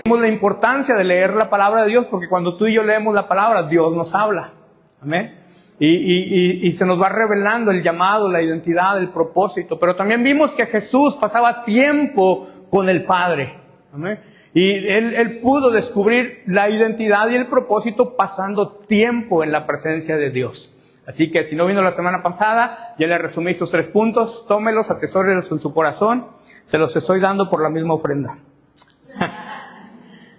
Tenemos la importancia de leer la palabra de Dios, porque cuando tú y yo leemos la palabra, Dios nos habla. Amén. Y se nos va revelando el llamado, la identidad, el propósito. Pero también vimos que Jesús pasaba tiempo con el Padre. Amén. Y él pudo descubrir la identidad y el propósito pasando tiempo en la presencia de Dios. Así que si no vino la semana pasada, ya le resumí estos 3 puntos. Tómelos, atesórelos en su corazón. Se los estoy dando por la misma ofrenda.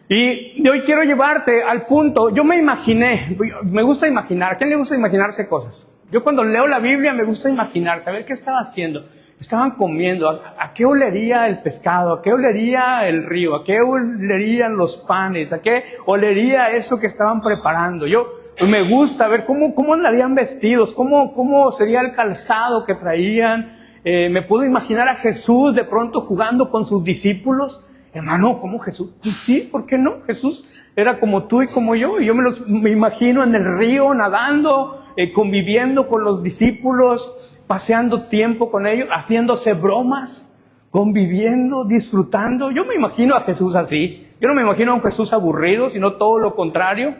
Y hoy quiero llevarte al punto. Yo me imaginé, me gusta imaginar. ¿A quién le gusta imaginarse cosas? Yo cuando leo la Biblia me gusta imaginar, saber qué estaba haciendo. Estaban comiendo. ¿A qué olería el pescado? ¿A qué olería el río? ¿A qué olerían los panes? ¿A qué olería eso que estaban preparando? Yo me gusta ver cómo andarían vestidos, cómo sería el calzado que traían. Me puedo imaginar a Jesús de pronto jugando con sus discípulos. Hermano, ¿cómo Jesús? Pues sí, ¿por qué no? Jesús era como tú y como yo. Y yo me imagino en el río, nadando, conviviendo con los discípulos, paseando tiempo con ellos, haciéndose bromas, conviviendo, disfrutando. Yo me imagino a Jesús así. Yo no me imagino a un Jesús aburrido, sino todo lo contrario,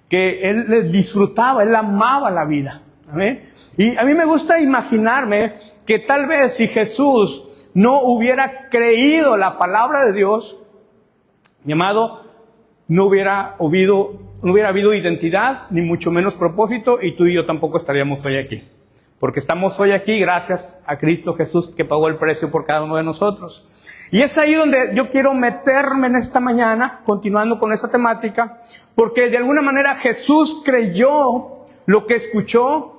que Él disfrutaba, Él amaba la vida. ¿Amén? Y a mí me gusta imaginarme que tal vez si Jesús no hubiera creído la palabra de Dios, mi amado, no hubiera habido identidad, ni mucho menos propósito, y tú y yo tampoco estaríamos hoy aquí. Porque estamos hoy aquí gracias a Cristo Jesús, que pagó el precio por cada uno de nosotros. Y es ahí donde yo quiero meterme en esta mañana, continuando con esa temática, porque de alguna manera Jesús creyó lo que escuchó.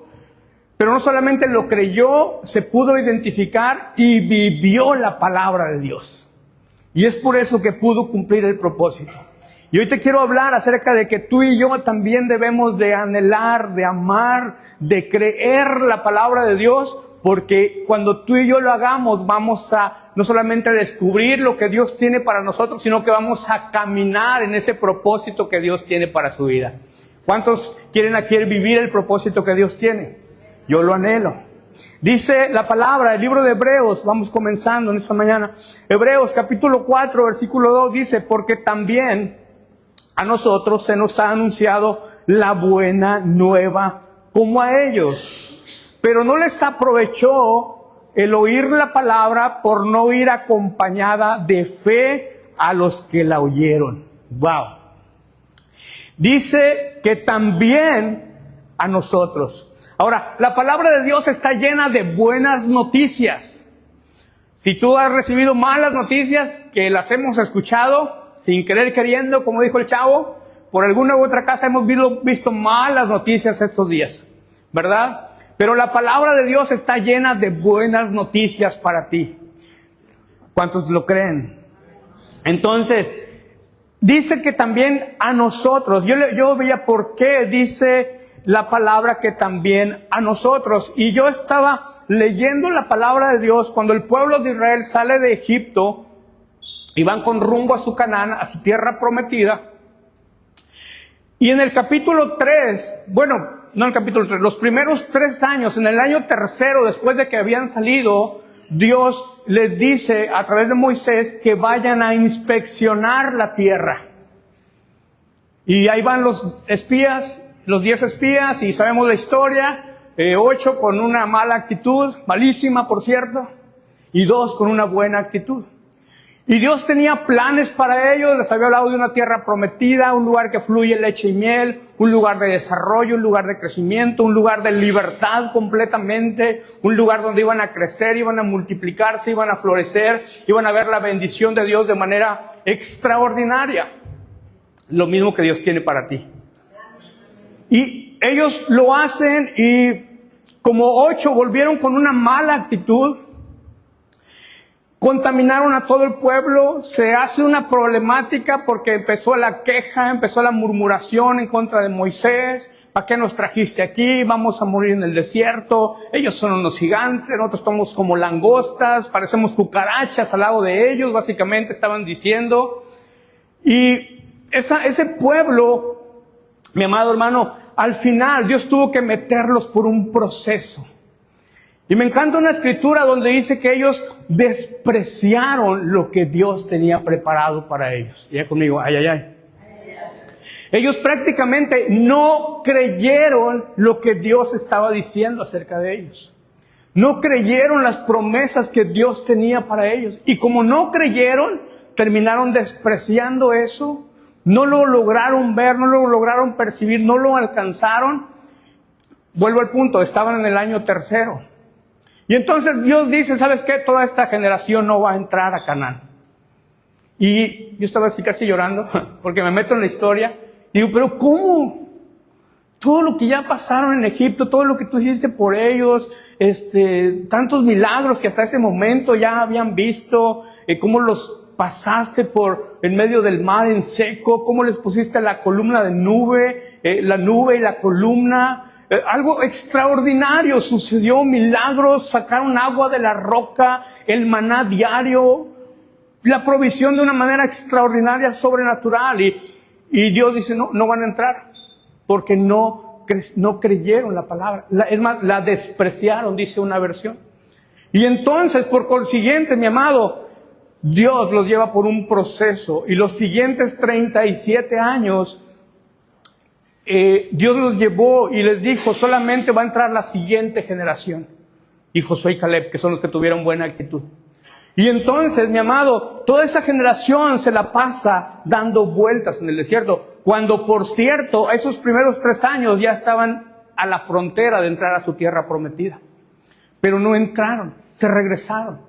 Pero no solamente lo creyó, se pudo identificar y vivió la palabra de Dios. Y es por eso que pudo cumplir el propósito. Y hoy te quiero hablar acerca de que tú y yo también debemos de anhelar, de amar, de creer la palabra de Dios, porque cuando tú y yo lo hagamos, vamos a no solamente descubrir lo que Dios tiene para nosotros, sino que vamos a caminar en ese propósito que Dios tiene para su vida. ¿Cuántos quieren aquí vivir el propósito que Dios tiene? Yo lo anhelo. Dice la palabra, el libro de Hebreos, vamos comenzando en esta mañana. Hebreos capítulo 4, versículo 2 dice, porque también a nosotros se nos ha anunciado la buena nueva como a ellos. Pero no les aprovechó el oír la palabra por no ir acompañada de fe a los que la oyeron. Wow. Dice que también a nosotros. Ahora, la palabra de Dios está llena de buenas noticias. Si tú has recibido malas noticias, que las hemos escuchado, sin querer queriendo, como dijo el chavo, por alguna u otra casa hemos visto malas noticias estos días, ¿verdad? Pero la palabra de Dios está llena de buenas noticias para ti. ¿Cuántos lo creen? Entonces, dice que también a nosotros, yo veía por qué dice la palabra que también a nosotros. Y yo estaba leyendo la palabra de Dios cuando el pueblo de Israel sale de Egipto y van con rumbo a su Canaán, a su tierra prometida. Y en el capítulo 3, bueno, no en el capítulo 3, los primeros 3 años, en el año tercero, después de que habían salido, Dios les dice a través de Moisés que vayan a inspeccionar la tierra. Y ahí van los espías, los 10 espías, y sabemos la historia, 8 con una mala actitud, malísima por cierto, y 2 con una buena actitud. Y Dios tenía planes para ellos, les había hablado de una tierra prometida, un lugar que fluye leche y miel, un lugar de desarrollo, un lugar de crecimiento, un lugar de libertad completamente, un lugar donde iban a crecer, iban a multiplicarse, iban a florecer, iban a ver la bendición de Dios de manera extraordinaria. Lo mismo que Dios tiene para ti. Y ellos lo hacen y como 8 volvieron con una mala actitud, contaminaron a todo el pueblo, se hace una problemática porque empezó la queja, empezó la murmuración en contra de Moisés. ¿Para qué nos trajiste aquí? Vamos a morir en el desierto. Ellos son unos gigantes, nosotros somos como langostas, parecemos cucarachas al lado de ellos, básicamente estaban diciendo. Y ese pueblo, mi amado hermano, al final Dios tuvo que meterlos por un proceso. Y me encanta una escritura donde dice que ellos despreciaron lo que Dios tenía preparado para ellos. Ya conmigo, ay, ay, ay. Ellos prácticamente no creyeron lo que Dios estaba diciendo acerca de ellos. No creyeron las promesas que Dios tenía para ellos. Y como no creyeron, terminaron despreciando eso. No lo lograron ver, no lo lograron percibir, no lo alcanzaron. Vuelvo al punto, estaban en el año tercero. Y entonces Dios dice, ¿sabes qué? Toda esta generación no va a entrar a Canaán. Y yo estaba así casi llorando, porque me meto en la historia. Y digo, ¿pero cómo? Todo lo que ya pasaron en Egipto, todo lo que tú hiciste por ellos, tantos milagros que hasta ese momento ya habían visto, cómo los pasaste por en medio del mar en seco, cómo les pusiste la columna de nube, la nube y la columna. Algo extraordinario sucedió, milagros, sacaron agua de la roca, el maná diario, la provisión de una manera extraordinaria, sobrenatural. Y Dios dice, no van a entrar, porque no creyeron la palabra. Es más, la despreciaron, dice una versión. Y entonces, por consiguiente, mi amado, Dios los lleva por un proceso. Y los siguientes 37 años, Dios los llevó y les dijo, solamente va a entrar la siguiente generación. Y Josué y Caleb, que son los que tuvieron buena actitud. Y entonces, mi amado, toda esa generación se la pasa dando vueltas en el desierto. Cuando, por cierto, esos primeros 3 años ya estaban a la frontera de entrar a su tierra prometida. Pero no entraron, se regresaron.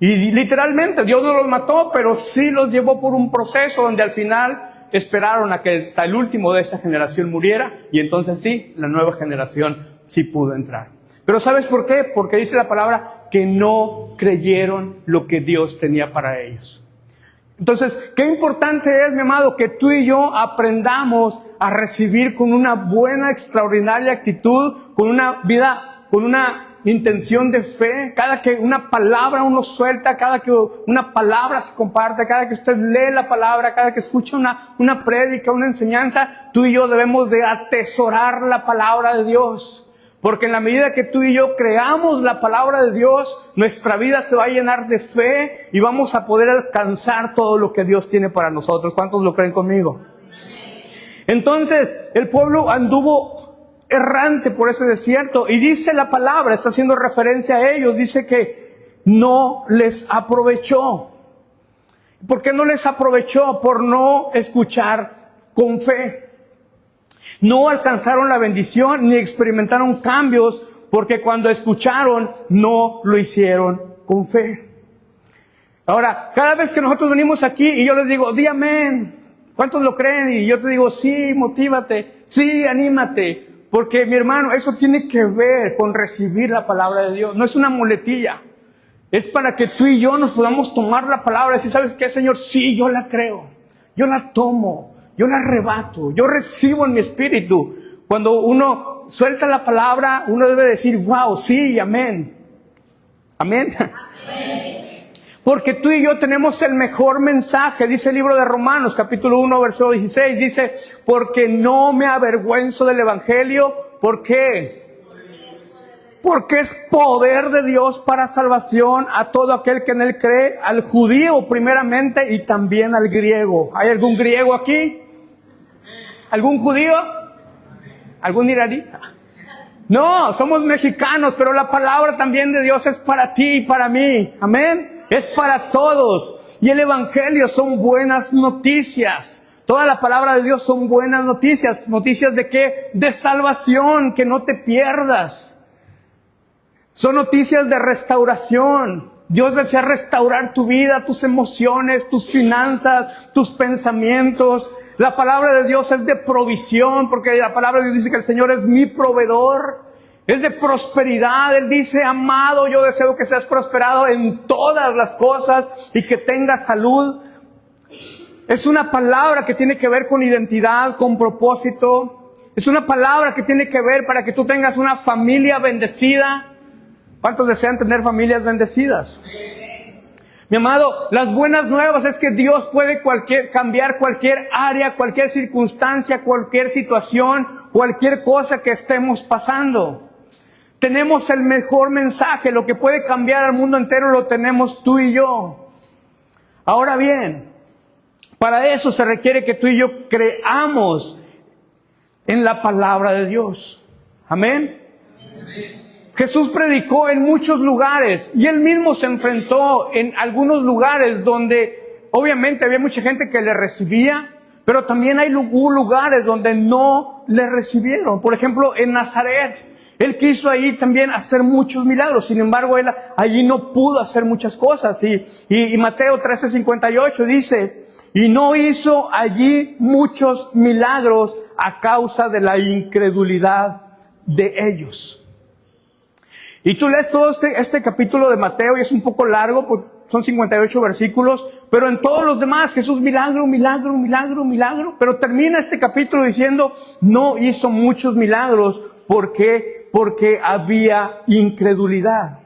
Y literalmente Dios no los mató, pero sí los llevó por un proceso donde al final esperaron a que hasta el último de esa generación muriera. Y entonces sí, la nueva generación sí pudo entrar. Pero ¿sabes por qué? Porque dice la palabra que no creyeron lo que Dios tenía para ellos. Entonces, qué importante es, mi amado, que tú y yo aprendamos a recibir con una buena, extraordinaria actitud, con una vida, con una intención de fe. Cada que una palabra uno suelta, cada que una palabra se comparte, cada que usted lee la palabra, cada que escucha una prédica, una enseñanza, tú y yo debemos de atesorar la palabra de Dios. Porque en la medida que tú y yo creamos la palabra de Dios, nuestra vida se va a llenar de fe y vamos a poder alcanzar todo lo que Dios tiene para nosotros. ¿Cuántos lo creen conmigo? Entonces, el pueblo anduvo errante por ese desierto y dice la palabra, está haciendo referencia a ellos, dice que no les aprovechó. ¿Por qué no les aprovechó? Por no escuchar con fe. No alcanzaron la bendición ni experimentaron cambios porque cuando escucharon no lo hicieron con fe. Ahora, cada vez que nosotros venimos aquí y yo les digo, di amén, ¿cuántos lo creen? Y yo te digo, sí, motívate, sí, anímate, porque mi hermano, eso tiene que ver con recibir la palabra de Dios, no es una muletilla, es para que tú y yo nos podamos tomar la palabra y decir, ¿sabes qué, Señor? Sí, yo la creo, yo la tomo. Yo la arrebato, yo recibo en mi espíritu. Cuando uno suelta la palabra, uno debe decir, wow, sí, amén. Amén. Porque tú y yo tenemos el mejor mensaje, dice el libro de Romanos, capítulo 1, versículo 16, dice, porque no me avergüenzo del evangelio. ¿Por qué? Porque es poder de Dios para salvación a todo aquel que en él cree, al judío primeramente y también al griego. ¿Hay algún griego aquí? ¿Algún judío? ¿Algún iraní? No, somos mexicanos, pero la palabra también de Dios es para ti y para mí. Amén. Es para todos. Y el evangelio son buenas noticias. Toda la palabra de Dios son buenas noticias. ¿Noticias de qué? De salvación, que no te pierdas. Son noticias de restauración. Dios desea restaurar tu vida, tus emociones, tus finanzas, tus pensamientos. La palabra de Dios es de provisión, porque la palabra de Dios dice que el Señor es mi proveedor. Es de prosperidad. Él dice, amado, yo deseo que seas prosperado en todas las cosas y que tengas salud. Es una palabra que tiene que ver con identidad, con propósito. Es una palabra que tiene que ver para que tú tengas una familia bendecida. ¿Cuántos desean tener familias bendecidas? Mi amado, las buenas nuevas es que Dios puede cambiar cualquier área, cualquier circunstancia, cualquier situación, cualquier cosa que estemos pasando. Tenemos el mejor mensaje, lo que puede cambiar al mundo entero lo tenemos tú y yo. Ahora bien, para eso se requiere que tú y yo creamos en la palabra de Dios. Amén. Jesús predicó en muchos lugares y Él mismo se enfrentó en algunos lugares donde obviamente había mucha gente que le recibía, pero también hubo lugares donde no le recibieron. Por ejemplo, en Nazaret, Él quiso ahí también hacer muchos milagros. Sin embargo, Él allí no pudo hacer muchas cosas. Y Mateo 13:58 dice, y no hizo allí muchos milagros a causa de la incredulidad de ellos. Y tú lees todo este capítulo de Mateo y es un poco largo, porque son 58 versículos, pero en todos los demás Jesús milagro, milagro, milagro, milagro. Pero termina este capítulo diciendo, no hizo muchos milagros. ¿Por qué? Porque había incredulidad.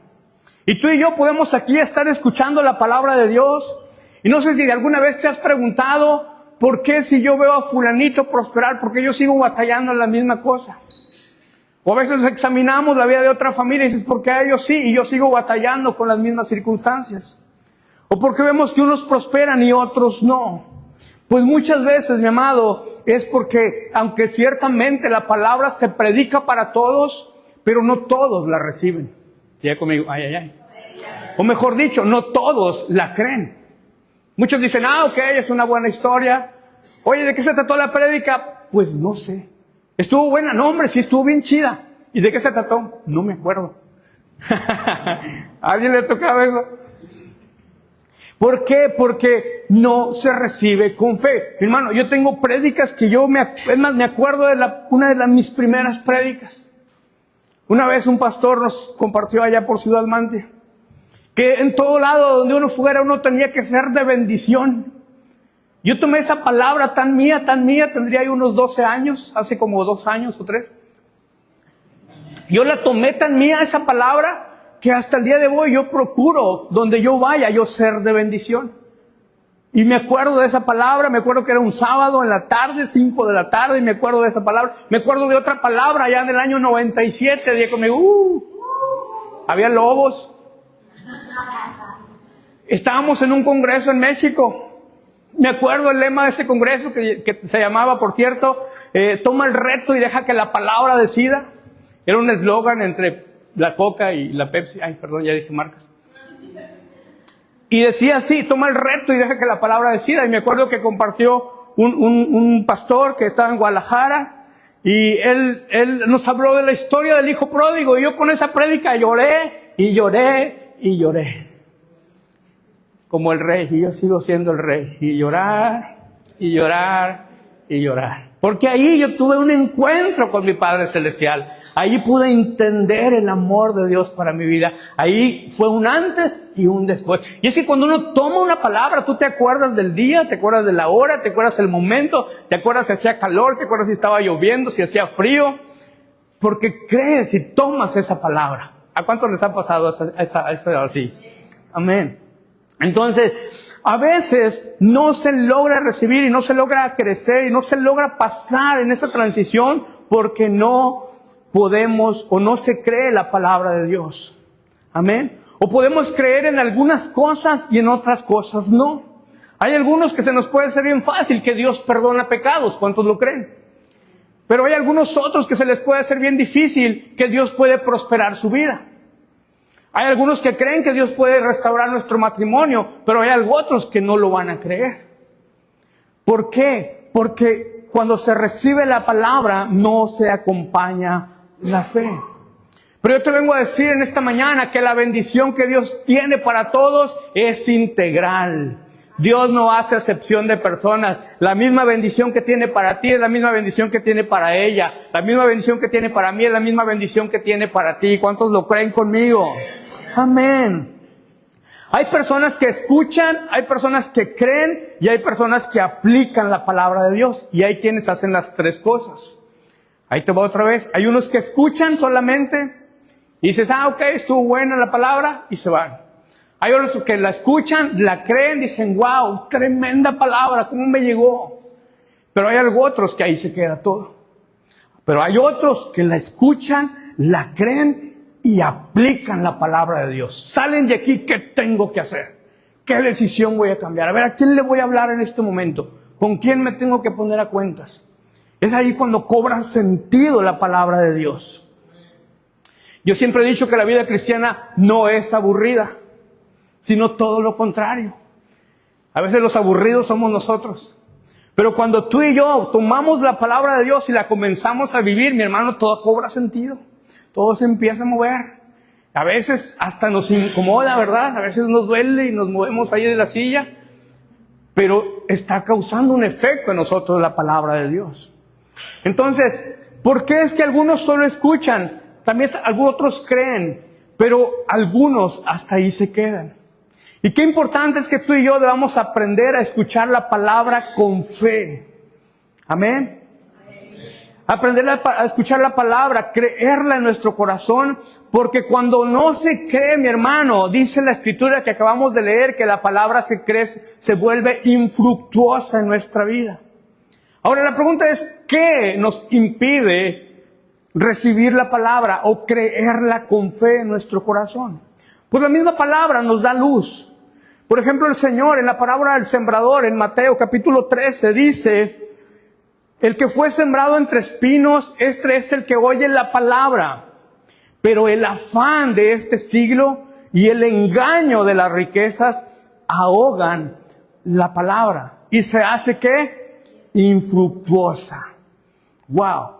Y tú y yo podemos aquí estar escuchando la palabra de Dios. Y no sé si alguna vez te has preguntado, ¿por qué si yo veo a fulanito prosperar, por qué yo sigo batallando en la misma cosa? O a veces examinamos la vida de otra familia y dices, ¿por qué a ellos sí y yo sigo batallando con las mismas circunstancias? O porque vemos que unos prosperan y otros no. Pues muchas veces, mi amado, es porque aunque ciertamente la palabra se predica para todos, pero no todos la reciben. Ya conmigo, ay, ay, ay. O mejor dicho, no todos la creen. Muchos dicen, ok, es una buena historia. Oye, ¿de qué se trató la prédica? Pues no sé. ¿Estuvo buena? No, hombre, sí estuvo bien chida. ¿Y de qué se trató? No me acuerdo. ¿A alguien le ha tocado eso? ¿Por qué? Porque no se recibe con fe. Hermano, yo tengo prédicas que me acuerdo de una de mis primeras prédicas. Una vez un pastor nos compartió allá por Ciudad Mante que en todo lado donde uno fuera, uno tenía que ser de bendición. Yo tomé esa palabra tan mía, tendría ahí unos 12 años, hace como 2 años o 3. Yo la tomé tan mía esa palabra que hasta el día de hoy yo procuro, donde yo vaya, yo ser de bendición. Y me acuerdo de esa palabra, me acuerdo que era un sábado en la tarde, 5 de la tarde, y me acuerdo de esa palabra. Me acuerdo de otra palabra allá en el año 97, dije conmigo, había lobos. Estábamos en un congreso en México. Me acuerdo el lema de ese congreso que se llamaba, por cierto, toma el reto y deja que la palabra decida. Era un eslogan entre la Coca y la Pepsi. Ay, perdón, ya dije marcas. Y decía así, toma el reto y deja que la palabra decida. Y me acuerdo que compartió un pastor que estaba en Guadalajara y él nos habló de la historia del hijo pródigo. Y yo con esa prédica lloré y lloré y lloré. Como el rey, y yo sigo siendo el rey. Y llorar, y llorar, y llorar. Porque ahí yo tuve un encuentro con mi Padre Celestial. Ahí pude entender el amor de Dios para mi vida. Ahí fue un antes y un después. Y es que cuando uno toma una palabra, tú te acuerdas del día, te acuerdas de la hora, te acuerdas del momento, te acuerdas si hacía calor, te acuerdas si estaba lloviendo, si hacía frío. Porque crees y tomas esa palabra. ¿A cuántos les ha pasado esa así? Amén. Entonces, a veces no se logra recibir y no se logra crecer y no se logra pasar en esa transición porque no podemos o no se cree la palabra de Dios. Amén. O podemos creer en algunas cosas y en otras cosas no. Hay algunos que se nos puede hacer bien fácil que Dios perdona pecados. ¿Cuántos lo creen? Pero hay algunos otros que se les puede hacer bien difícil que Dios puede prosperar su vida. Hay algunos que creen que Dios puede restaurar nuestro matrimonio, pero hay otros que no lo van a creer. ¿Por qué? Porque cuando se recibe la palabra no se acompaña la fe. Pero yo te vengo a decir en esta mañana que la bendición que Dios tiene para todos es integral. Dios no hace acepción de personas. La misma bendición que tiene para ti es la misma bendición que tiene para ella. La misma bendición que tiene para mí es la misma bendición que tiene para ti. ¿Cuántos lo creen conmigo? Amén. Hay personas que escuchan, hay personas que creen y hay personas que aplican la palabra de Dios. Y hay quienes hacen las tres cosas. Ahí te va otra vez. Hay unos que escuchan solamente y dices, ok, estuvo buena la palabra y se van. Hay otros que la escuchan, la creen, dicen, wow, tremenda palabra, ¿cómo me llegó? Pero hay otros que ahí se queda todo. Pero hay otros que la escuchan, la creen y aplican la palabra de Dios. Salen de aquí, ¿qué tengo que hacer? ¿Qué decisión voy a cambiar? A ver, ¿a quién le voy a hablar en este momento? ¿Con quién me tengo que poner a cuentas? Es ahí cuando cobra sentido la palabra de Dios. Yo siempre he dicho que la vida cristiana no es aburrida, sino todo lo contrario. A veces los aburridos somos nosotros. Pero cuando tú y yo tomamos la palabra de Dios y la comenzamos a vivir, mi hermano, todo cobra sentido. Todo se empieza a mover. A veces hasta nos incomoda, ¿verdad? A veces nos duele y nos movemos ahí de la silla. Pero está causando un efecto en nosotros la palabra de Dios. Entonces, ¿por qué es que algunos solo escuchan? También algunos otros creen, pero algunos hasta ahí se quedan. Y qué importante es que tú y yo debamos aprender a escuchar la palabra con fe. Amén. Aprender a escuchar la palabra, creerla en nuestro corazón, porque cuando no se cree, mi hermano, dice la escritura que acabamos de leer, que la palabra se vuelve infructuosa en nuestra vida. Ahora la pregunta es, ¿qué nos impide recibir la palabra o creerla con fe en nuestro corazón? Pues la misma palabra nos da luz. Por ejemplo, el Señor en la parábola del sembrador, en Mateo capítulo 13, dice: el que fue sembrado entre espinos, este es el que oye la palabra, pero el afán de este siglo y el engaño de las riquezas ahogan la palabra y se hace ¿qué? Infructuosa. Wow.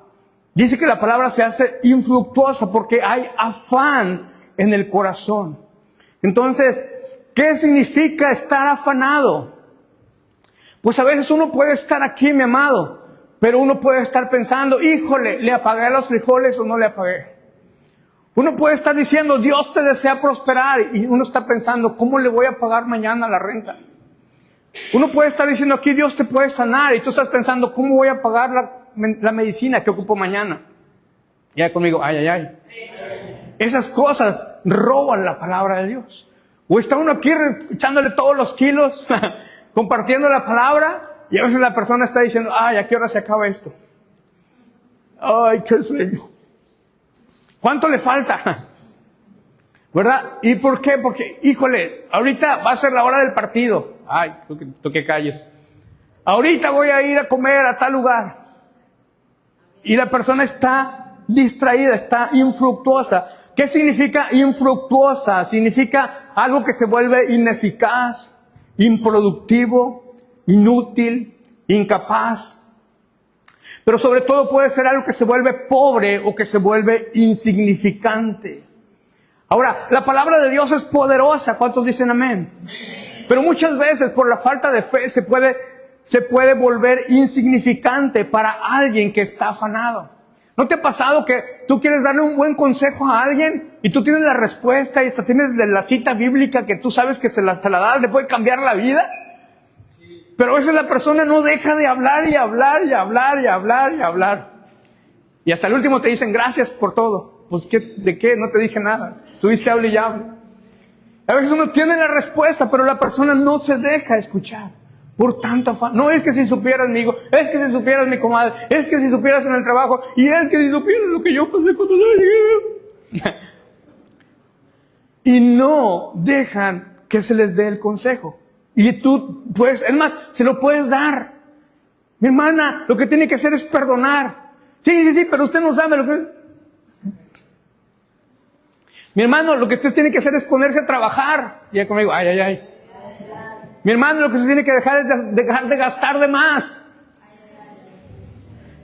Dice que la palabra se hace infructuosa porque hay afán en el corazón. Entonces, ¿qué significa estar afanado? Pues a veces uno puede estar aquí, mi amado, pero uno puede estar pensando, híjole, ¿le apagué los frijoles o no le apagué? Uno puede estar diciendo, Dios te desea prosperar, y uno está pensando, ¿cómo le voy a pagar mañana la renta? Uno puede estar diciendo, aquí Dios te puede sanar, y tú estás pensando, ¿cómo voy a pagar la medicina que ocupo mañana? Ya conmigo, ay, ay, ay. Esas cosas roban la palabra de Dios. O está uno aquí echándole todos los kilos, compartiendo la palabra, y a veces la persona está diciendo, ay, ¿a qué hora se acaba esto? Ay, qué sueño. ¿Cuánto le falta? ¿Verdad? ¿Y por qué? Porque, híjole, ahorita va a ser la hora del partido. Ay, tú que calles. Ahorita voy a ir a comer a tal lugar. Y la persona está distraída, está infructuosa. ¿Qué significa infructuosa? Significa algo que se vuelve ineficaz, improductivo, inútil, incapaz. Pero sobre todo puede ser algo que se vuelve pobre o que se vuelve insignificante. Ahora, la palabra de Dios es poderosa. ¿Cuántos dicen amén? Pero muchas veces por la falta de fe se puede volver insignificante para alguien que está afanado. ¿No te ha pasado que tú quieres darle un buen consejo a alguien y tú tienes la respuesta y tienes la cita bíblica que tú sabes que se la das, le puede cambiar la vida? Pero a veces la persona no deja de hablar y hablar y hablar y hablar y hablar. Y hasta el último te dicen, gracias por todo. Pues, ¿de qué? No te dije nada. Estuviste hable y hable. A veces uno tiene la respuesta, pero la persona no se deja escuchar. Por tanto afán. No es que si supieras, amigo, es que si supieras, mi comadre, es que si supieras en el trabajo, y es que si supieras lo que yo pasé cuando yo llegué. Y no dejan que se les dé el consejo. Y tú, pues, es más, se lo puedes dar. Mi hermana, lo que tiene que hacer es perdonar. Sí, pero usted no sabe lo que... Mi hermano, lo que usted tiene que hacer es ponerse a trabajar. Y ya conmigo, ay, ay, ay. Mi hermano, lo que se tiene que dejar es dejar de gastar de más.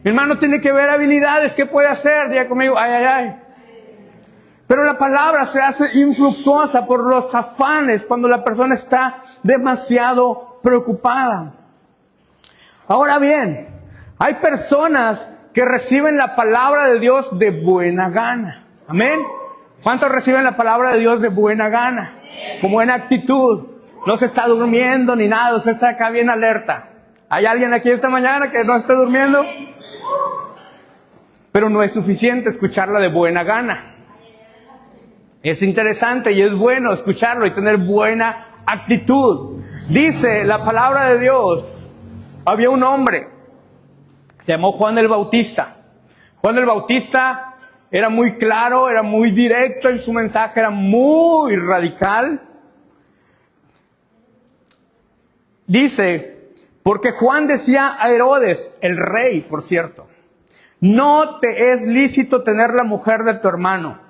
Mi hermano tiene que ver habilidades, ¿qué puede hacer? Diga conmigo, ay, ay, ay. Pero la palabra se hace infructuosa por los afanes cuando la persona está demasiado preocupada. Ahora bien, hay personas que reciben la palabra de Dios de buena gana. Amén. ¿Cuántos reciben la palabra de Dios de buena gana? Con buena actitud. No se está durmiendo ni nada, usted está acá bien alerta. ¿Hay alguien aquí esta mañana que no esté durmiendo? Pero no es suficiente escucharla de buena gana. Es interesante y es bueno escucharlo y tener buena actitud. Dice la palabra de Dios, había un hombre, se llamó Juan el Bautista. Juan el Bautista era muy claro, era muy directo en su mensaje, era muy radical. Dice, porque Juan decía a Herodes, el rey, por cierto, no te es lícito tener la mujer de tu hermano.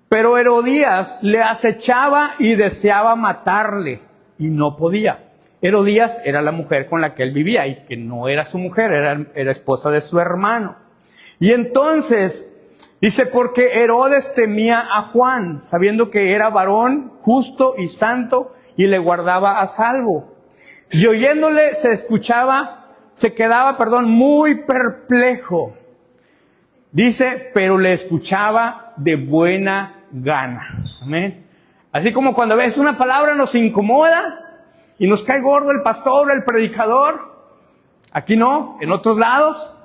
Pero Herodías le acechaba y deseaba matarle, y no podía. Herodías era la mujer con la que él vivía, y que no era su mujer, era esposa de su hermano. Y entonces, dice, porque Herodes temía a Juan, sabiendo que era varón justo y santo, y le guardaba a salvo. Y oyéndole se quedaba, muy perplejo. Dice, pero le escuchaba de buena gana. Amén. Así como cuando ves una palabra nos incomoda y nos cae gordo el pastor, el predicador. Aquí no, en otros lados.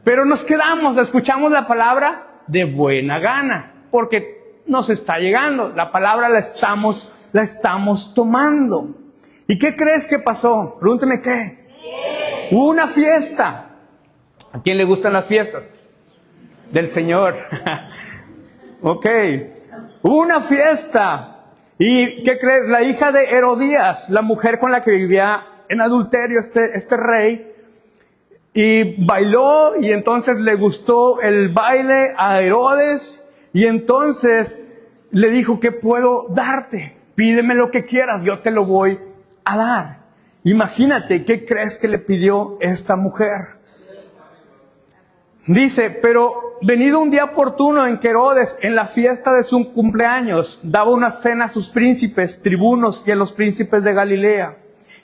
Pero nos quedamos, escuchamos la palabra de buena gana, porque nos está llegando. La palabra la estamos tomando. ¿Y qué crees que pasó? Pregúnteme qué. Hubo una fiesta. ¿A quién le gustan las fiestas? Del Señor. Ok. Hubo una fiesta. ¿Y qué crees? La hija de Herodías, la mujer con la que vivía en adulterio este rey, y bailó, y entonces le gustó el baile a Herodes, y entonces le dijo, ¿qué puedo darte? Pídeme lo que quieras, yo te lo voy a dar. Imagínate, ¿qué crees que le pidió esta mujer? Dice, pero venido un día oportuno en que Herodes, en la fiesta de su cumpleaños, daba una cena a sus príncipes, tribunos y a los príncipes de Galilea.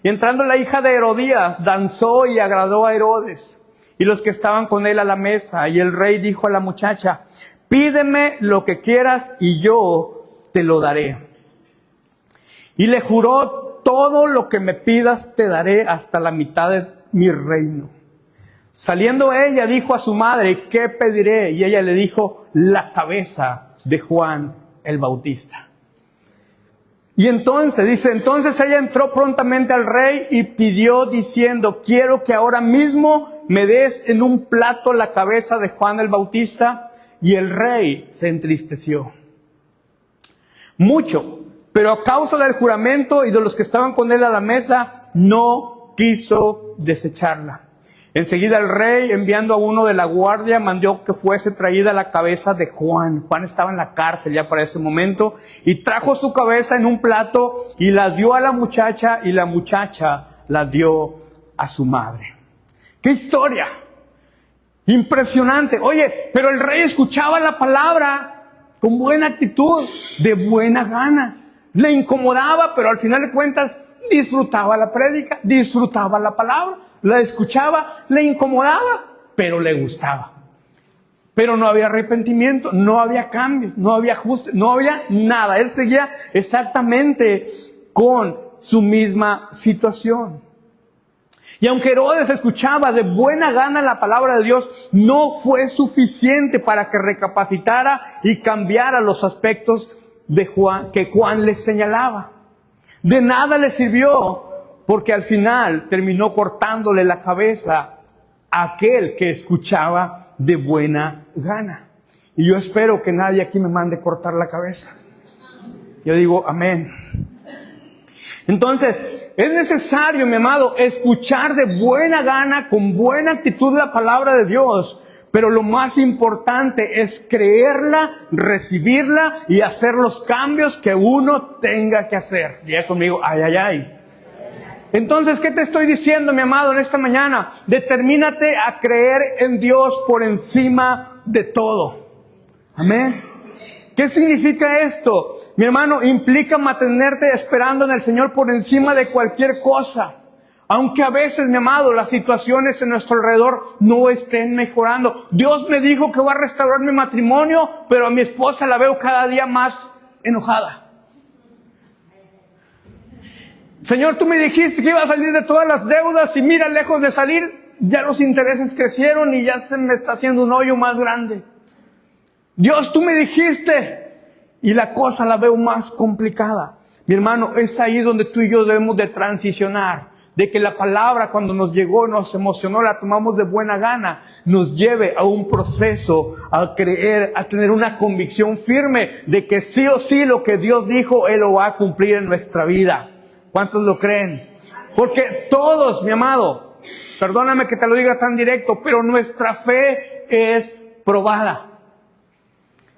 Y entrando la hija de Herodías, danzó y agradó a Herodes y los que estaban con él a la mesa. Y el rey dijo a la muchacha, pídeme lo que quieras y yo te lo daré. Y le juró, todo lo que me pidas te daré hasta la mitad de mi reino. Saliendo ella dijo a su madre, ¿qué pediré? Y ella le dijo, la cabeza de Juan el Bautista. Y entonces, dice, entonces ella entró prontamente al rey y pidió diciendo, quiero que ahora mismo me des en un plato la cabeza de Juan el Bautista. Y el rey se entristeció mucho, pero a causa del juramento y de los que estaban con él a la mesa, no quiso desecharla. Enseguida el rey, enviando a uno de la guardia, mandó que fuese traída la cabeza de Juan. Juan estaba en la cárcel ya para ese momento, y trajo su cabeza en un plato y la dio a la muchacha, y la muchacha la dio a su madre. ¡Qué historia! Impresionante. Oye, pero el rey escuchaba la palabra con buena actitud, de buena gana. Le incomodaba, pero al final de cuentas disfrutaba la prédica, disfrutaba la palabra. La escuchaba, le incomodaba, pero le gustaba. Pero no había arrepentimiento, no había cambios, no había ajustes, no había nada. Él seguía exactamente con su misma situación. Y aunque Herodes escuchaba de buena gana la palabra de Dios, no fue suficiente para que recapacitara y cambiara los aspectos de Juan, que Juan le señalaba. De nada le sirvió, porque al final terminó cortándole la cabeza a aquel que escuchaba de buena gana. Y yo espero que nadie aquí me mande cortar la cabeza. Yo digo, amén. Entonces, es necesario, mi amado, escuchar de buena gana, con buena actitud la palabra de Dios. Pero lo más importante es creerla, recibirla y hacer los cambios que uno tenga que hacer. Diga conmigo, ay, ay, ay. Entonces, ¿qué te estoy diciendo, mi amado, en esta mañana? Determínate a creer en Dios por encima de todo. Amén. ¿Qué significa esto? Mi hermano, implica mantenerte esperando en el Señor por encima de cualquier cosa. Aunque a veces, mi amado, las situaciones en nuestro alrededor no estén mejorando. Dios me dijo que va a restaurar mi matrimonio, pero a mi esposa la veo cada día más enojada. Señor, tú me dijiste que iba a salir de todas las deudas, y mira, lejos de salir, ya los intereses crecieron y ya se me está haciendo un hoyo más grande. Dios, tú me dijiste, y la cosa la veo más complicada. Mi hermano, es ahí donde tú y yo debemos de transicionar. de que la palabra cuando nos llegó, nos emocionó, la tomamos de buena gana, nos lleve a un proceso, a creer, a tener una convicción firme de que sí o sí lo que Dios dijo, Él lo va a cumplir en nuestra vida. ¿Cuántos lo creen? Porque todos, mi amado, perdóname que te lo diga tan directo, pero nuestra fe es probada.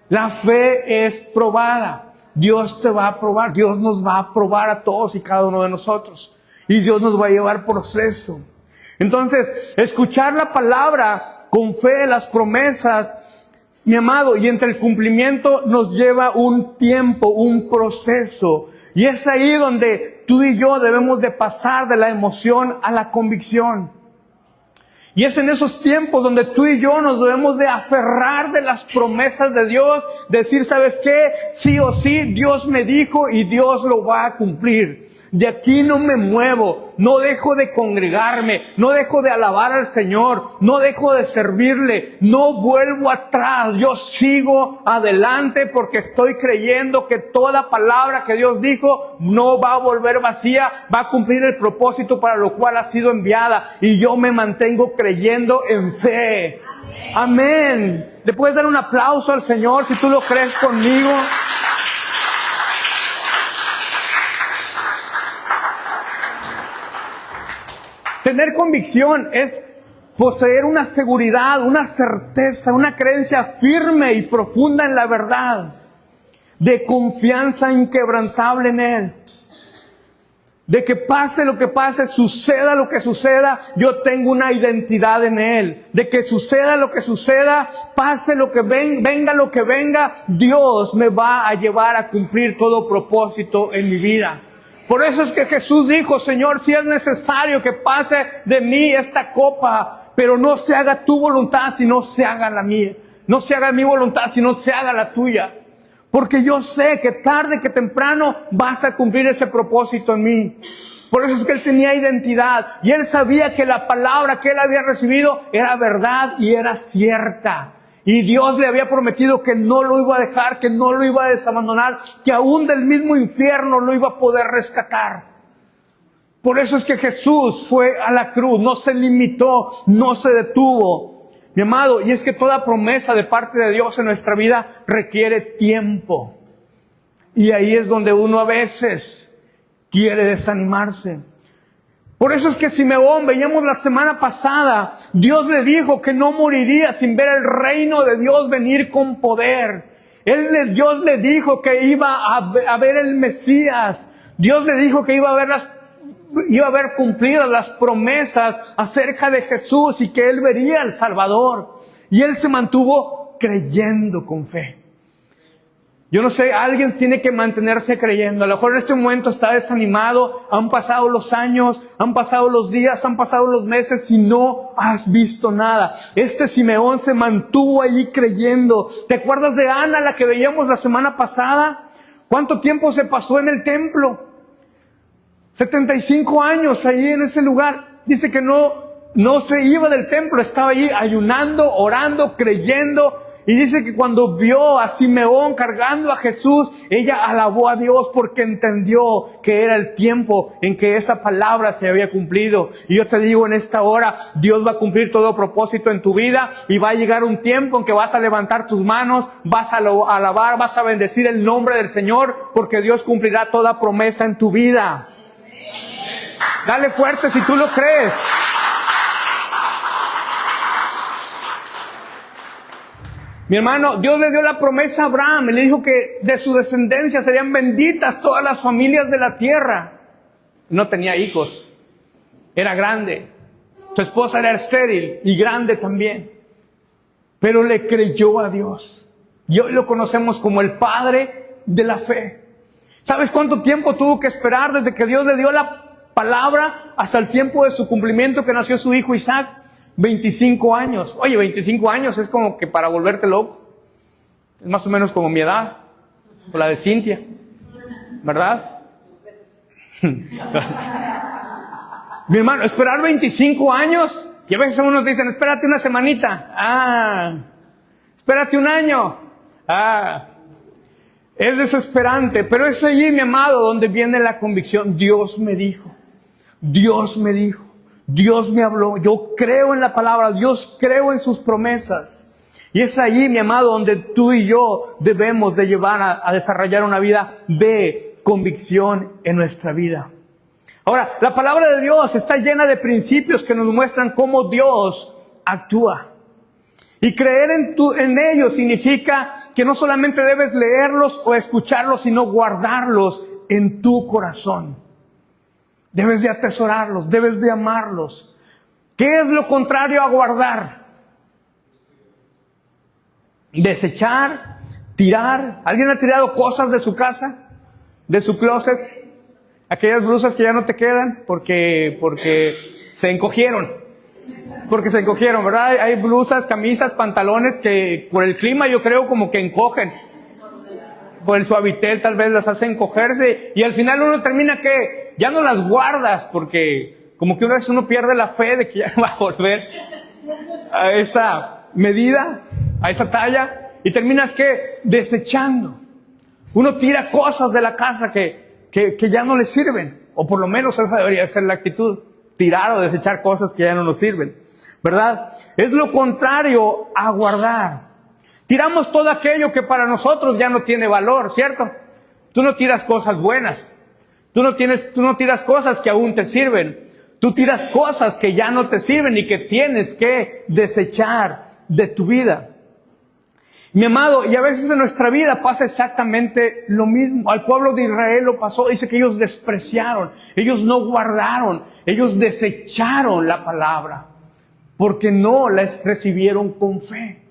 La fe es probada. Dios te va a probar, Dios nos va a probar a todos y cada uno de nosotros. Y Dios nos va a llevar proceso. Entonces, escuchar la palabra con fe, las promesas, mi amado, y entre el cumplimiento nos lleva un tiempo, un proceso. Y es ahí donde tú y yo debemos de pasar de la emoción a la convicción. Y es en esos tiempos donde tú y yo nos debemos de aferrar de las promesas de Dios, decir, ¿sabes qué? Sí o sí, Dios me dijo y Dios lo va a cumplir. De aquí no me muevo, no dejo de congregarme, no dejo de alabar al Señor, no dejo de servirle, no vuelvo atrás, yo sigo adelante porque estoy creyendo que toda palabra que Dios dijo no va a volver vacía, va a cumplir el propósito para lo cual ha sido enviada y yo me mantengo creyendo en fe. Amén. ¿Le puedes dar un aplauso al Señor si tú lo crees conmigo? Tener convicción es poseer una seguridad, una certeza, una creencia firme y profunda en la verdad, de confianza inquebrantable en Él. De que pase lo que pase, suceda lo que suceda, yo tengo una identidad en Él. De que suceda lo que suceda, pase lo que venga lo que venga, Dios me va a llevar a cumplir todo propósito en mi vida. Por eso es que Jesús dijo, Señor, si es necesario que pase de mí esta copa, pero no se haga tu voluntad, sino se haga la mía. No se haga mi voluntad, sino se haga la tuya. Porque yo sé que tarde que temprano vas a cumplir ese propósito en mí. Por eso es que Él tenía identidad. Y Él sabía que la palabra que Él había recibido era verdad y era cierta. Y Dios le había prometido que no lo iba a dejar, que no lo iba a desabandonar, que aún del mismo infierno lo iba a poder rescatar. Por eso es que Jesús fue a la cruz, no se limitó, no se detuvo. Mi amado, y es que toda promesa de parte de Dios en nuestra vida requiere tiempo. Y ahí es donde uno a veces quiere desanimarse. Por eso es que Simeón, veíamos la semana pasada, Dios le dijo que no moriría sin ver el reino de Dios venir con poder. Dios le dijo que iba a ver el Mesías. Dios le dijo que iba a ver cumplidas las promesas acerca de Jesús y que Él vería al Salvador. Y Él se mantuvo creyendo con fe. Yo no sé, alguien tiene que mantenerse creyendo. A lo mejor en este momento está desanimado, han pasado los años, han pasado los días, han pasado los meses y no has visto nada. Este Simeón se mantuvo allí creyendo. ¿Te acuerdas de Ana, la que veíamos la semana pasada? ¿Cuánto tiempo se pasó en el templo? 75 años ahí en ese lugar. Dice que no se iba del templo, estaba allí ayunando, orando, creyendo. Y dice que cuando vio a Simeón cargando a Jesús, ella alabó a Dios porque entendió que era el tiempo en que esa palabra se había cumplido. Y yo te digo en esta hora, Dios va a cumplir todo propósito en tu vida y va a llegar un tiempo en que vas a levantar tus manos, vas a alabar, vas a bendecir el nombre del Señor porque Dios cumplirá toda promesa en tu vida. Dale fuerte si tú lo crees. Mi hermano, Dios le dio la promesa a Abraham, y le dijo que de su descendencia serían benditas todas las familias de la tierra. No tenía hijos, era grande, su esposa era estéril y grande también, pero le creyó a Dios. Y hoy lo conocemos como el padre de la fe. ¿Sabes cuánto tiempo tuvo que esperar desde que Dios le dio la palabra hasta el tiempo de su cumplimiento que nació su hijo Isaac? 25 años. Oye, 25 años es como que para volverte loco. Es más o menos como mi edad, o la de Cintia, ¿verdad? Mi hermano, esperar 25 años, y a veces unos dicen, espérate una semanita, espérate un año, es desesperante, pero es allí, mi amado, donde viene la convicción. Dios me dijo. Dios me dijo, Dios me habló, yo creo en la palabra, Dios creo en sus promesas. Y es ahí, mi amado, donde tú y yo debemos de llevar a desarrollar una vida de convicción en nuestra vida. Ahora, la palabra de Dios está llena de principios que nos muestran cómo Dios actúa. Y creer en ellos significa que no solamente debes leerlos o escucharlos, sino guardarlos en tu corazón. Debes de atesorarlos, debes de amarlos. ¿Qué es lo contrario a guardar? Desechar, tirar. ¿Alguien ha tirado cosas de su casa? ¿De su closet? Aquellas blusas que ya no te quedan porque se encogieron. Porque se encogieron, ¿verdad? Hay blusas, camisas, pantalones que por el clima yo creo como que encogen. Por el suavitel tal vez las hace encogerse. Y al final uno termina que ya no las guardas porque como que una vez uno pierde la fe de que ya no va a volver a esa medida, a esa talla. Y terminas que desechando. Uno tira cosas de la casa que ya no le sirven. O por lo menos esa debería ser la actitud. Tirar o desechar cosas que ya no nos sirven, ¿verdad? Es lo contrario a guardar. Tiramos todo aquello que para nosotros ya no tiene valor, ¿cierto? Tú no tiras cosas buenas. Tú no tiras cosas que aún te sirven. Tú tiras cosas que ya no te sirven y que tienes que desechar de tu vida. Mi amado, y a veces en nuestra vida pasa exactamente lo mismo. Al pueblo de Israel lo pasó. Dice que ellos despreciaron, ellos no guardaron, ellos desecharon la palabra porque no la recibieron con fe.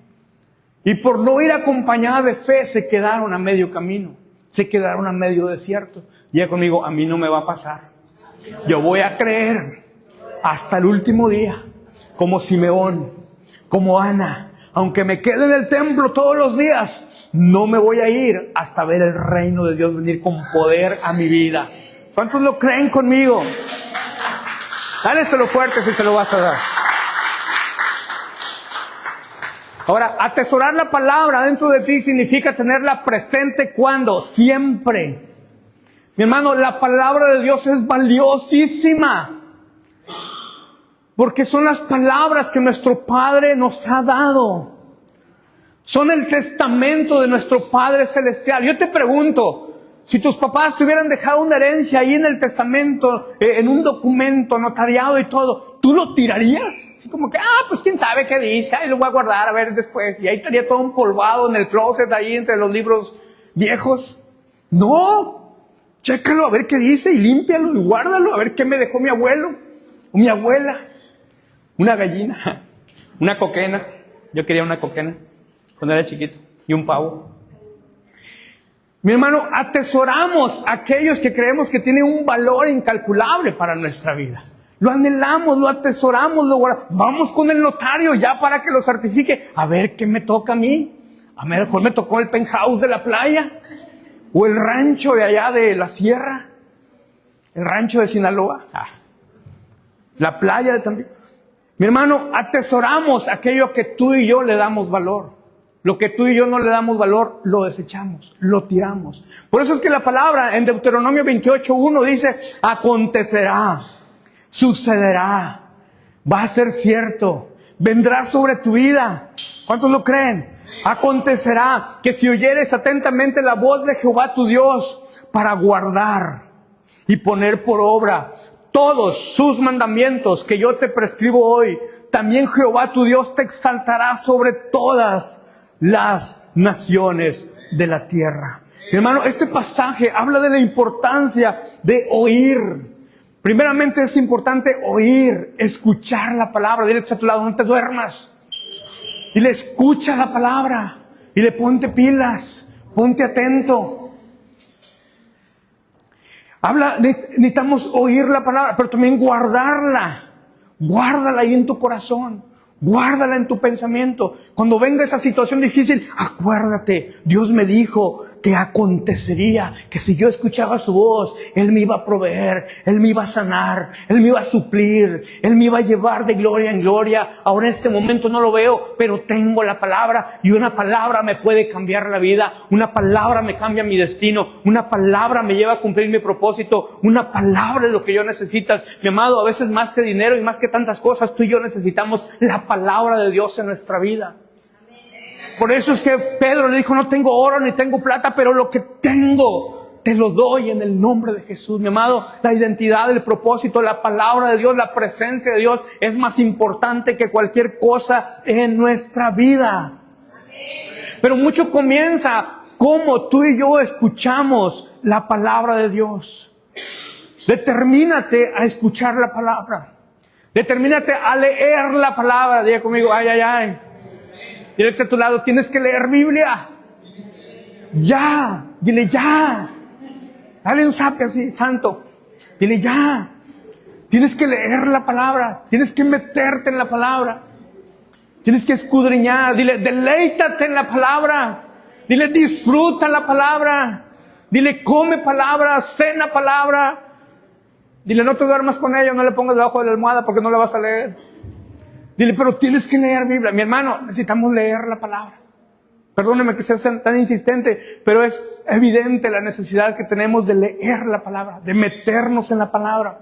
Y por no ir acompañada de fe se quedaron a medio camino, se quedaron a medio desierto. Diga conmigo, a mí no me va a pasar. Yo voy a creer hasta el último día, como Simeón, como Ana. Aunque me quede en el templo todos los días, no me voy a ir hasta ver el reino de Dios venir con poder a mi vida. ¿Cuántos lo creen conmigo? Dáleselo fuerte si se lo vas a dar. Ahora, atesorar la palabra dentro de ti significa tenerla presente cuando, siempre. Mi hermano, la palabra de Dios es valiosísima. Porque son las palabras que nuestro Padre nos ha dado. Son el testamento de nuestro Padre Celestial. Yo te pregunto, si tus papás te hubieran dejado una herencia ahí en el testamento, en un documento notariado y todo, ¿tú lo tirarías? Así como que, pues quién sabe qué dice, lo voy a guardar a ver después. Y ahí estaría todo empolvado en el closet, ahí entre los libros viejos. No, chécalo a ver qué dice y límpialo y guárdalo a ver qué me dejó mi abuelo o mi abuela. Una gallina, una coquena. Yo quería una coquena cuando era chiquito. Y un pavo. Mi hermano, atesoramos aquellos que creemos que tienen un valor incalculable para nuestra vida. Lo anhelamos, lo atesoramos, lo guardamos. Vamos con el notario ya para que lo certifique. A ver qué me toca a mí. A lo mejor me tocó el penthouse de la playa. O el rancho de allá de la sierra. El rancho de Sinaloa. La playa de Tampico. Mi hermano, atesoramos aquello que tú y yo le damos valor. Lo que tú y yo no le damos valor, lo desechamos, lo tiramos. Por eso es que la palabra en Deuteronomio 28:1 dice, acontecerá, sucederá, va a ser cierto, vendrá sobre tu vida. ¿Cuántos lo creen? Acontecerá que si oyeres atentamente la voz de Jehová tu Dios para guardar y poner por obra todos sus mandamientos que yo te prescribo hoy, también Jehová tu Dios te exaltará sobre todas las naciones de la tierra. Mi hermano, este pasaje habla de la importancia de oír. Primeramente es importante oír, escuchar la palabra. Dile que está a tu lado, no te duermas. Y le escucha la palabra. Y le ponte pilas, ponte atento. Necesitamos oír la palabra, pero también guardarla. Guárdala ahí en tu corazón. Guárdala en tu pensamiento. Cuando venga esa situación difícil, acuérdate, Dios me dijo que acontecería, que si yo escuchaba su voz, Él me iba a proveer, Él me iba a sanar, Él me iba a suplir, Él me iba a llevar de gloria en gloria. Ahora en este momento no lo veo, pero tengo la palabra, y una palabra me puede cambiar la vida. Una palabra me cambia mi destino. Una palabra me lleva a cumplir mi propósito. Una palabra es lo que yo necesito. Mi amado, a veces más que dinero y más que tantas cosas, tú y yo necesitamos la palabra de Dios en nuestra vida. Por eso es que Pedro le dijo, no tengo oro ni tengo plata, pero lo que tengo te lo doy en el nombre de Jesús. Mi amado, la identidad, el propósito, la palabra de Dios, la presencia de Dios es más importante que cualquier cosa en nuestra vida. Pero mucho comienza como tú y yo escuchamos la palabra de Dios. Determínate a escuchar la palabra. Determínate a leer la palabra. Diga conmigo, ay, ay, ay. Dile que a tu lado, tienes que leer Biblia. Ya, dile ya. Dale un zape así, santo. Dile ya. Tienes que leer la palabra. Tienes que meterte en la palabra. Tienes que escudriñar. Dile, deleítate en la palabra. Dile, disfruta la palabra. Dile, come palabra, cena palabra. Dile, no te duermas con ella, no le pongas debajo de la almohada porque no la vas a leer. Dile, pero tienes que leer Biblia. Mi hermano, necesitamos leer la palabra. Perdóneme que sea tan insistente, pero es evidente la necesidad que tenemos de leer la palabra, de meternos en la palabra.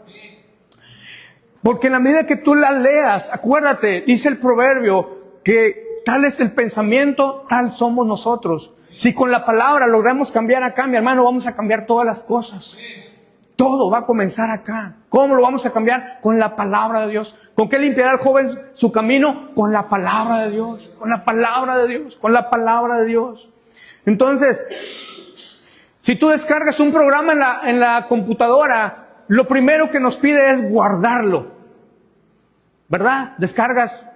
Porque en la medida que tú la leas, acuérdate, dice el proverbio, que tal es el pensamiento, tal somos nosotros. Si con la palabra logramos cambiar acá, mi hermano, vamos a cambiar todas las cosas. Todo va a comenzar acá. ¿Cómo lo vamos a cambiar? Con la palabra de Dios. ¿Con qué limpiará el joven su camino? Con la palabra de Dios. Con la palabra de Dios. Con la palabra de Dios. Entonces, si tú descargas un programa en la computadora, lo primero que nos pide es guardarlo. ¿Verdad? Descargas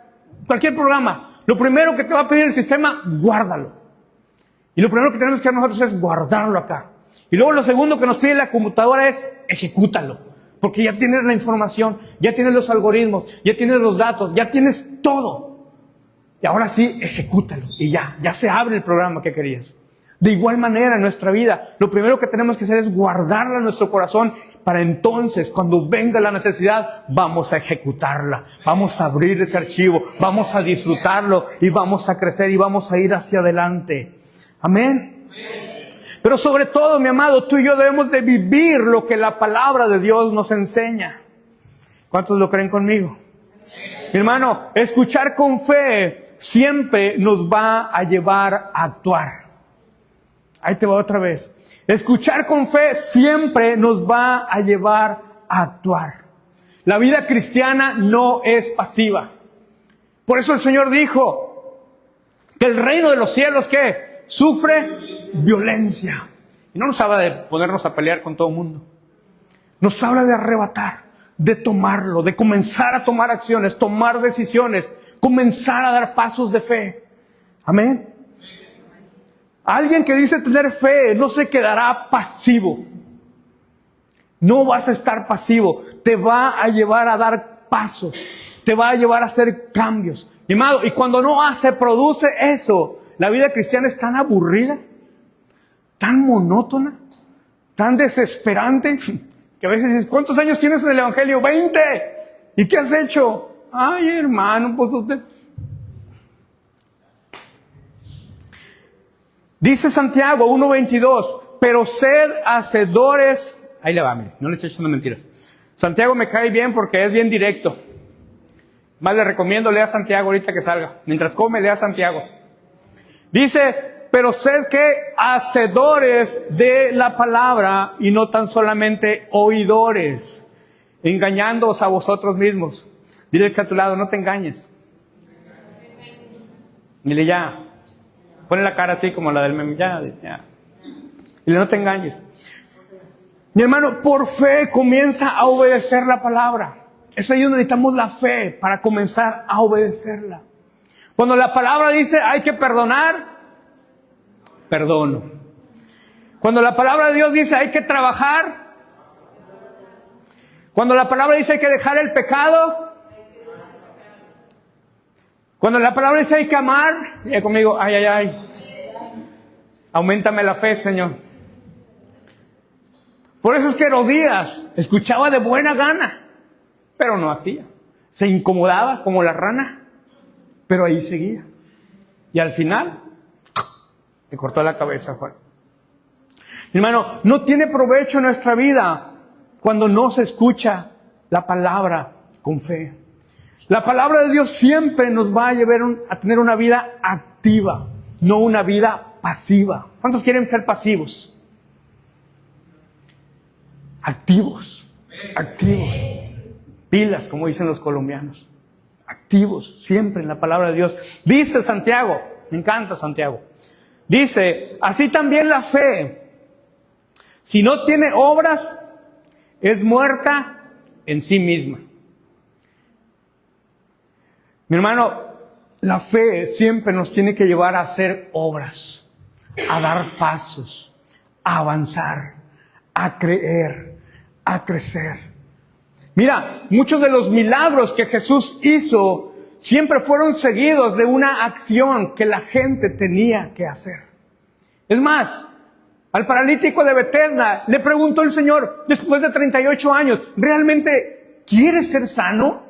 cualquier programa. Lo primero que te va a pedir el sistema, guárdalo. Y lo primero que tenemos que hacer nosotros es guardarlo acá. Y luego lo segundo que nos pide la computadora es ejecútalo. Porque ya tienes la información, ya tienes los algoritmos, ya tienes los datos, ya tienes todo. Y ahora sí, ejecútalo. Y ya se abre el programa que querías. De igual manera en nuestra vida, lo primero que tenemos que hacer es guardarla en nuestro corazón para entonces, cuando venga la necesidad, vamos a ejecutarla. Vamos a abrir ese archivo, vamos a disfrutarlo y vamos a crecer y vamos a ir hacia adelante. Amén. Pero sobre todo, mi amado, tú y yo debemos de vivir lo que la palabra de Dios nos enseña. ¿Cuántos lo creen conmigo? Mi hermano, escuchar con fe siempre nos va a llevar a actuar. Ahí te va otra vez. Escuchar con fe siempre nos va a llevar a actuar. La vida cristiana no es pasiva. Por eso el Señor dijo que el reino de los cielos, ¿qué? Sufre violencia. Y no nos habla de ponernos a pelear con todo el mundo. Nos habla de arrebatar, de tomarlo, de comenzar a tomar acciones, tomar decisiones, comenzar a dar pasos de fe. Amén. Alguien que dice tener fe no se quedará pasivo. No vas a estar pasivo. Te va a llevar a dar pasos. Te va a llevar a hacer cambios. Mi amado, y cuando no se produce eso, la vida cristiana es tan aburrida, tan monótona, tan desesperante, que a veces dices, ¿cuántos años tienes en el Evangelio? 20. ¿Y qué has hecho? Ay, hermano, pues usted... Dice Santiago 1:22, pero sed hacedores... Ahí le va, mire, no le eché echando mentiras. Santiago me cae bien porque es bien directo. Más le recomiendo, lea Santiago ahorita que salga. Mientras come, lea Santiago. Dice, pero sed que hacedores de la palabra y no tan solamente oidores, engañándoos a vosotros mismos. Dile que a tu lado, no te engañes. Dile ya. Pone la cara así como la del meme. Ya. Dile, no te engañes. Mi hermano, por fe comienza a obedecer la palabra. Es ahí donde necesitamos la fe para comenzar a obedecerla. Cuando la palabra dice hay que perdonar, perdono. Cuando la palabra de Dios dice hay que trabajar, cuando la palabra dice hay que dejar el pecado, Cuando la palabra dice hay que amar, diga conmigo, ay, ay, ay. Auméntame la fe, Señor. Por eso es que Herodías escuchaba de buena gana, pero no hacía. Se incomodaba como la rana, pero ahí seguía. Y al final, le cortó la cabeza a Juan. Hermano, no tiene provecho en nuestra vida cuando no se escucha la palabra con fe. La palabra de Dios siempre nos va a llevar a tener una vida activa, no una vida pasiva. ¿Cuántos quieren ser pasivos? Activos, activos. Pilas, como dicen los colombianos. Activos, siempre en la palabra de Dios. Dice Santiago, me encanta Santiago. Dice, así también la fe, si no tiene obras, es muerta en sí misma. Mi hermano, la fe siempre nos tiene que llevar a hacer obras, a dar pasos, a avanzar, a creer, a crecer. Mira, muchos de los milagros que Jesús hizo siempre fueron seguidos de una acción que la gente tenía que hacer. Es más, al paralítico de Betesda le preguntó el Señor, después de 38 años, ¿realmente quieres ser sano?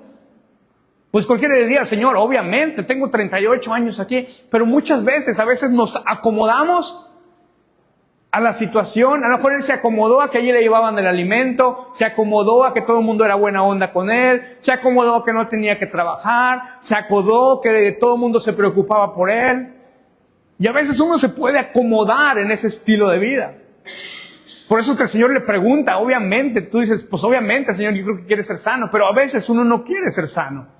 Pues cualquiera diría, Señor, obviamente, tengo 38 años aquí, pero muchas veces, a veces nos acomodamos a la situación. A lo mejor él se acomodó a que allí le llevaban el alimento, se acomodó a que todo el mundo era buena onda con él, se acomodó a que no tenía que trabajar, se acomodó que todo el mundo se preocupaba por él. Y a veces uno se puede acomodar en ese estilo de vida. Por eso que el Señor le pregunta, obviamente, tú dices, pues obviamente, Señor, yo creo que quiere ser sano, pero a veces uno no quiere ser sano.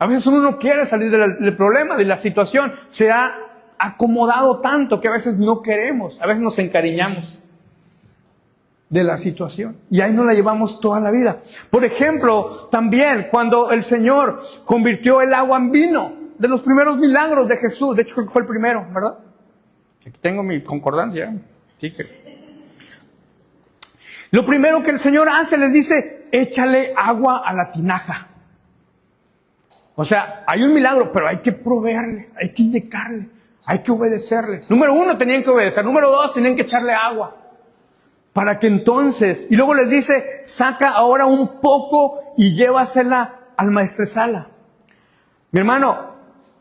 A veces uno no quiere salir del problema, de la situación. Se ha acomodado tanto que a veces no queremos, a veces nos encariñamos de la situación. Y ahí nos la llevamos toda la vida. Por ejemplo, también cuando el Señor convirtió el agua en vino, de los primeros milagros de Jesús, de hecho creo que fue el primero, ¿verdad? Aquí tengo mi concordancia. Sí, lo primero que el Señor hace, les dice, échale agua a la tinaja. O sea, hay un milagro, pero hay que proveerle, hay que inyectarle, hay que obedecerle. Número 1, tenían que obedecer. Número 2, tenían que echarle agua. Para que entonces, y luego les dice, saca ahora un poco y llévasela al maestresala. Mi hermano,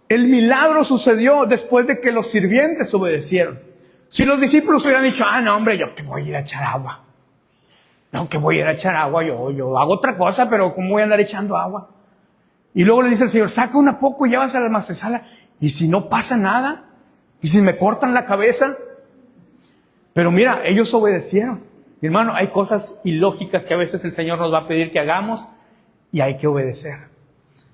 el milagro sucedió después de que los sirvientes obedecieron. Si los discípulos hubieran dicho, no hombre, yo que voy a ir a echar agua. No, que voy a ir a echar agua, yo hago otra cosa, pero ¿cómo voy a andar echando agua? Y luego le dice el Señor, saca una poco y llévasela al maestresala. Y si no pasa nada, y si me cortan la cabeza. Pero mira, ellos obedecieron. Mi hermano, hay cosas ilógicas que a veces el Señor nos va a pedir que hagamos y hay que obedecer.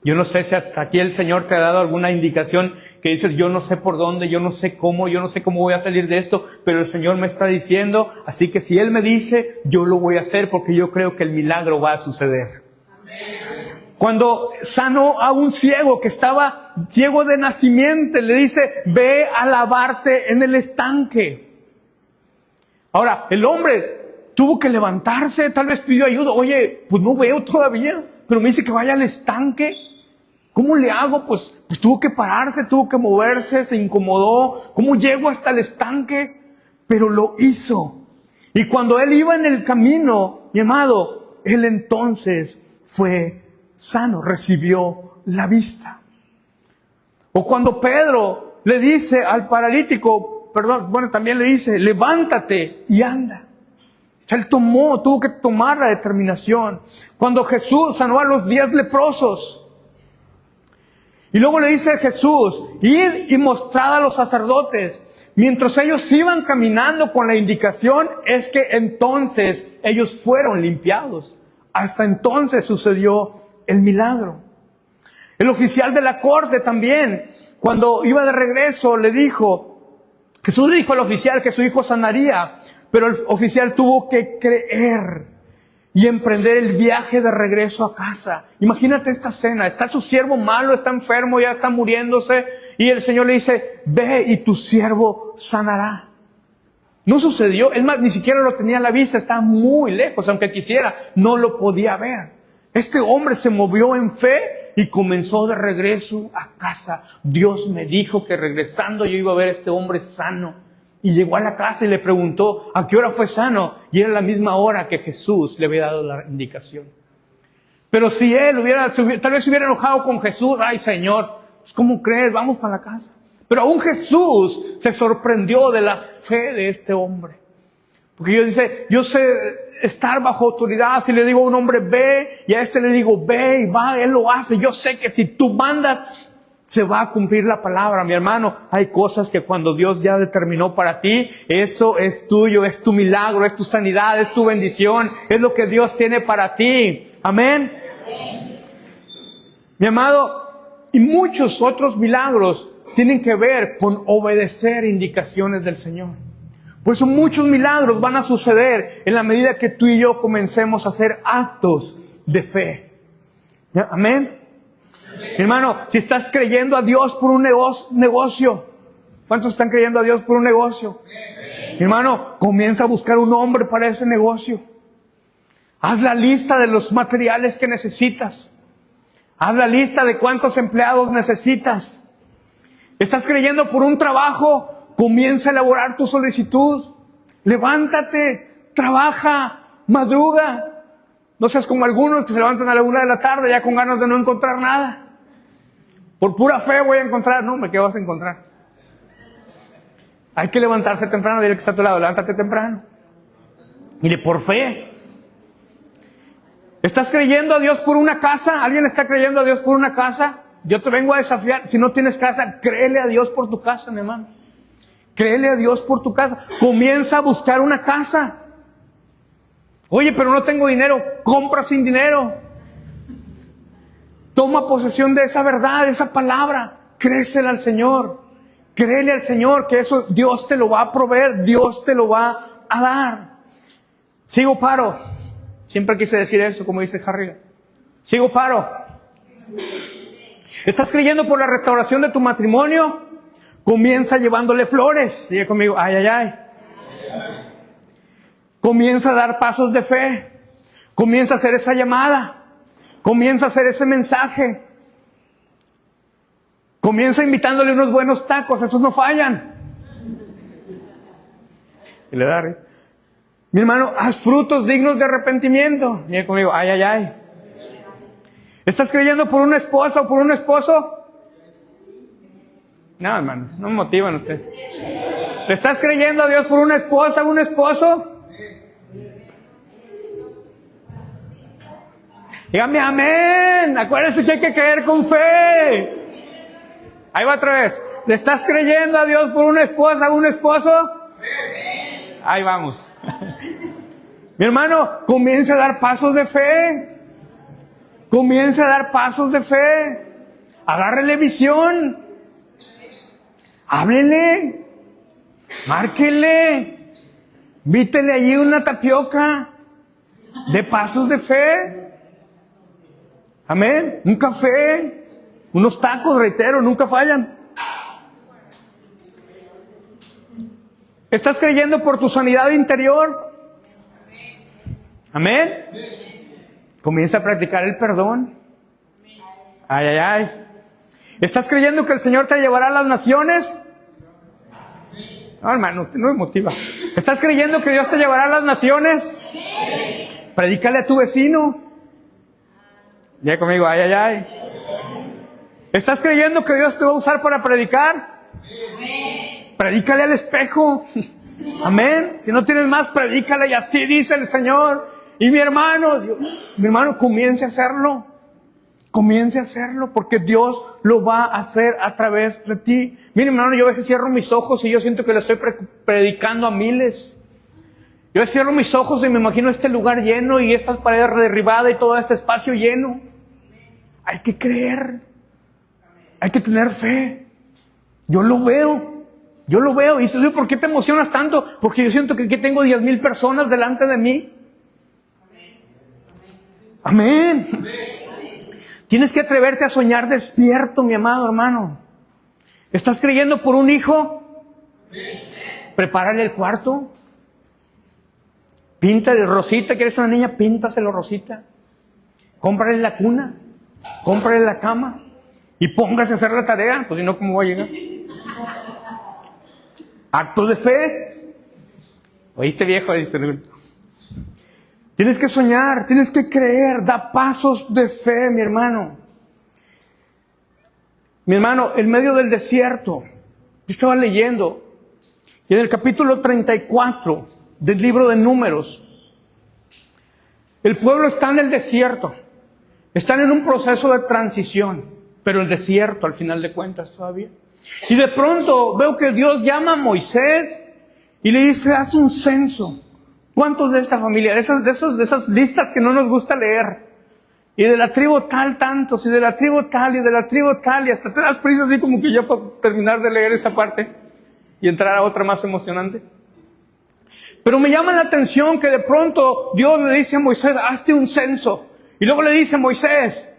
Yo no sé si hasta aquí el Señor te ha dado alguna indicación que dices, yo no sé por dónde, yo no sé cómo voy a salir de esto, pero el Señor me está diciendo, así que si Él me dice, yo lo voy a hacer porque yo creo que el milagro va a suceder. Amén. Cuando sanó a un ciego que estaba ciego de nacimiento, le dice, ve a lavarte en el estanque. Ahora, el hombre tuvo que levantarse, tal vez pidió ayuda. Oye, pues no veo todavía, pero me dice que vaya al estanque. ¿Cómo le hago? Pues tuvo que pararse, tuvo que moverse, se incomodó. ¿Cómo llego hasta el estanque? Pero lo hizo. Y cuando él iba en el camino, mi amado, él entonces fue sano, recibió la vista. O cuando Pedro le dice al paralítico, también le dice, levántate y anda. O sea, él tuvo que tomar la determinación. Cuando Jesús sanó a los 10 leprosos. Y luego le dice a Jesús, id y mostrad a los sacerdotes. Mientras ellos iban caminando con la indicación, es que entonces ellos fueron limpiados. Hasta entonces sucedió el milagro. El oficial de la corte también, cuando iba de regreso, Jesús le dijo al oficial que su hijo sanaría, pero el oficial tuvo que creer y emprender el viaje de regreso a casa. Imagínate esta escena, está su siervo malo, está enfermo, ya está muriéndose, y el Señor le dice, ve y tu siervo sanará. No sucedió, es más, ni siquiera lo tenía a la vista, estaba muy lejos, aunque quisiera, no lo podía ver. Este hombre se movió en fe y comenzó de regreso a casa. Dios me dijo que regresando yo iba a ver a este hombre sano. Y llegó a la casa y le preguntó, ¿a qué hora fue sano? Y era la misma hora que Jesús le había dado la indicación. Pero si él tal vez se hubiera enojado con Jesús, ay Señor, pues ¿cómo crees? Vamos para la casa. Pero aún Jesús se sorprendió de la fe de este hombre. Porque yo sé estar bajo autoridad. Si le digo a un hombre ve, y a este le digo ve, y va, él lo hace. Yo sé que si tú mandas, se va a cumplir la palabra, mi hermano. Hay cosas que cuando Dios ya determinó para ti, eso es tuyo, es tu milagro, es tu sanidad, es tu bendición, es lo que Dios tiene para ti. Amén. Mi amado, y muchos otros milagros tienen que ver con obedecer indicaciones del Señor. Por eso muchos milagros van a suceder en la medida que tú y yo comencemos a hacer actos de fe. Amén. Mi hermano, si estás creyendo a Dios por un negocio, ¿cuántos están creyendo a Dios por un negocio? Mi hermano, comienza a buscar un hombre para ese negocio. Haz la lista de los materiales que necesitas. Haz la lista de cuántos empleados necesitas. ¿Estás creyendo por un trabajo? Comienza a elaborar tu solicitud. Levántate, trabaja, madruga. No seas como algunos que se levantan a la 1 de la tarde ya con ganas de no encontrar nada. Por pura fe voy a encontrar. No, ¿qué vas a encontrar? Hay que levantarse temprano. Dile que está a tu lado, levántate temprano. Dile, por fe. ¿Estás creyendo a Dios por una casa? ¿Alguien está creyendo a Dios por una casa? Yo te vengo a desafiar. Si no tienes casa, créele a Dios por tu casa, mi hermano. Créele a Dios por tu casa. Comienza a buscar una casa. Oye, pero no tengo dinero. Compra sin dinero. Toma posesión de esa verdad, de esa palabra. Créesela al Señor. Créele al Señor que eso Dios te lo va a proveer. Dios te lo va a dar. Sigo paro. Siempre quise decir eso, como dice Harry. Sigo paro. ¿Estás creyendo por la restauración de tu matrimonio? Comienza llevándole flores. Sigue conmigo. Ay, ay, ay. Comienza a dar pasos de fe. Comienza a hacer esa llamada. Comienza a hacer ese mensaje. Comienza invitándole unos buenos tacos. Esos no fallan. Y le da risa. Mi hermano, haz frutos dignos de arrepentimiento. Sigue conmigo. Ay, ay, ay. ¿Estás creyendo por una esposa o por un esposo? No, hermano, no me motivan ustedes. ¿Le estás creyendo a Dios por una esposa o un esposo? Dígame amén. Acuérdense que hay que creer con fe. Ahí va otra vez. ¿Le estás creyendo a Dios por una esposa o un esposo? Ahí vamos. Mi hermano, comienza a dar pasos de fe. Comienza a dar pasos de fe. Agárrele visión. Háblele. Márquele. Vítele allí una tapioca de pasos de fe. Amén. Un café. Unos tacos, reitero, nunca fallan. ¿Estás creyendo por tu sanidad interior? Amén. Comienza a practicar el perdón. Ay, ay, ay. ¿Estás creyendo que el Señor te llevará a las naciones? No, hermano, usted no me motiva. ¿Estás creyendo que Dios te llevará a las naciones? Predícale a tu vecino. Ya conmigo, ay, ay, ay. ¿Estás creyendo que Dios te va a usar para predicar? Predícale al espejo. Amén. Si no tienes más, predícale y así dice el Señor. Y mi hermano, comience a hacerlo. Comience a hacerlo porque Dios lo va a hacer a través de ti. Mire, hermano, yo a veces cierro mis ojos y yo siento que le estoy predicando a miles. Yo a veces cierro mis ojos y me imagino este lugar lleno y estas paredes derribadas y todo este espacio lleno. Hay que creer. Hay que tener fe. Yo lo veo. Y dice, ¿por qué te emocionas tanto? Porque yo siento que aquí tengo 10,000 personas delante de mí. Amén. Tienes que atreverte a soñar despierto, mi amado hermano. ¿Estás creyendo por un hijo? Prepárale el cuarto. Píntale rosita. ¿Quieres una niña? Píntaselo rosita. Cómprale la cuna, cómprale la cama y póngase a hacer la tarea, pues si no, ¿cómo va a llegar? Acto de fe. ¿Oíste, viejo? Dice, tienes que soñar, tienes que creer, da pasos de fe, mi hermano. Mi hermano, en medio del desierto, yo estaba leyendo, y en el capítulo 34 del libro de Números, el pueblo está en el desierto, están en un proceso de transición, pero el desierto al final de cuentas todavía. Y de pronto veo que Dios llama a Moisés y le dice, haz un censo. ¿Cuántos de esta familia, de esas listas que no nos gusta leer? Y de la tribu tal, tantos, y de la tribu tal, y de la tribu tal, y hasta te das prisa así como que ya para terminar de leer esa parte y entrar a otra más emocionante. Pero me llama la atención que de pronto Dios le dice a Moisés, hazte un censo. Y luego le dice, Moisés,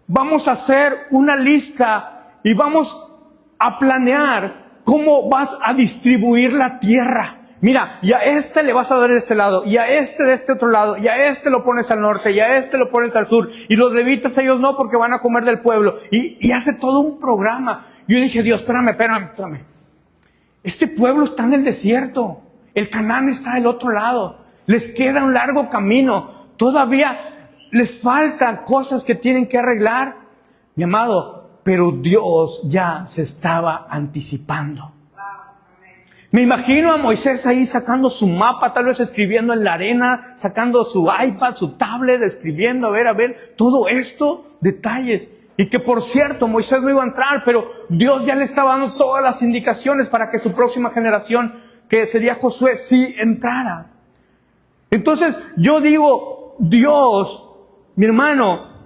vamos a hacer una lista y vamos a planear cómo vas a distribuir la tierra. Mira, y a este le vas a dar de este lado, y a este de este otro lado, y a este lo pones al norte, y a este lo pones al sur, y los levitas ellos no porque van a comer del pueblo, y hace todo un programa. Yo dije, Dios, espérame. Este pueblo está en el desierto, el Canaán está del otro lado, les queda un largo camino, todavía les faltan cosas que tienen que arreglar, mi amado, pero Dios ya se estaba anticipando. Me imagino a Moisés ahí sacando su mapa, tal vez escribiendo en la arena, sacando su iPad, su tablet, escribiendo, a ver, todo esto, detalles. Y que por cierto, Moisés no iba a entrar, pero Dios ya le estaba dando todas las indicaciones para que su próxima generación, que sería Josué, sí entrara. Entonces, yo digo, Dios, mi hermano,